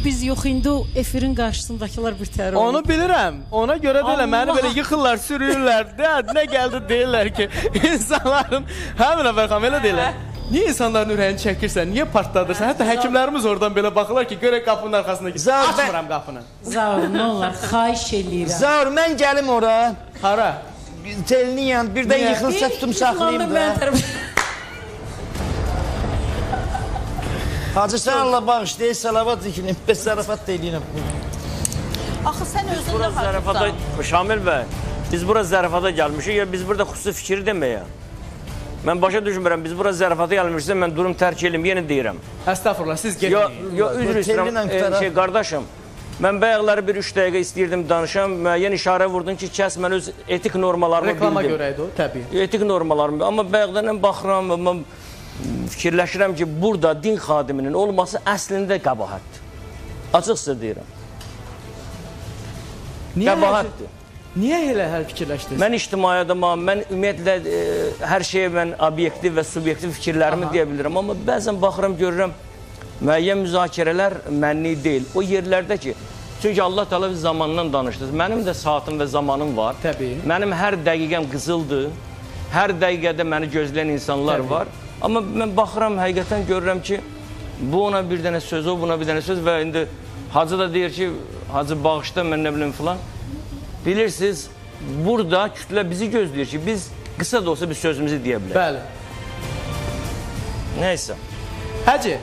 biz yox, indi o efirin qarşısındakılar bir təhər olur. Onu bilirəm. Ona görə də elə məni belə yıxırlar, sürüyürlər. Nə gəldi deyirlər ki, insanların həmin Fərxan elə deyirlər. Niyə insanların ürəyini çəkirsən? Niyə partladırsan? Hətta həkimlərimiz oradan belə baxırlar ki, görək qapının arxasında ki, açmıram qapını. Zaur, nə olar, xahiş eləyirəm. Zaur, mən gəlim ora. Hara? Telinin yanı, birdən yıxılsa tutum saxlayayım da. Hacı, sən Allah bağışlayır, salavat dikinim, bəs zarafat da eləyirəm. Axı sən özün də hacısan. Şamil bəy, biz bura zərafata gəlmişik ya, biz burada xüsusi fikri deməyə. Mən başa düşmürəm, biz bura zərafata gəlmişsə, mən durum tərk edim, yenə deyirəm. Əstəğfurullah, siz gedin. Üzr istəyirəm, qardaşım, mən bayaqları bir 3 dəqiqə istəyirdim danışam, müəyyən işarə vurdun ki, kəs mən öz etik normalarımı bildim. Reklama görə idi o, təbii. Etik normalarımı, amma bayaqdan baxıram, fikirləşirəm ki, burada din xadiminin olması əslində qəbahətdir. Açıq sizə deyirəm. Qəbahətdir. Niyə elə hər fikirləşdiniz? Mən ictimai adamam, mən ümumiyyətlə hər şeyə mən obyektiv və subyektiv fikirlərimi deyə bilirəm. Amma bəzən baxıram, görürəm, müəyyən müzakirələr mənlik deyil. O yerlərdə ki, çünki Allah Teala biz zamandan danışdınız. Mənim də saatım və zamanım var. Təbii. Mənim hər dəqiqəm qızıldır. Hər dəqiqədə məni gözləyən insanlar var. Amma mən baxıram, həqiqətən görürəm ki, bu ona bir dənə söz, o buna bir dənə söz və indi hacı da deyir ki, hacı bağışda, mən nə bilim filan. Bilirsiniz, burada kütlə bizi gözləyir ki, biz qısa da olsa bir sözümüzü deyə bilərik. Bəli. Neysə. Hacı,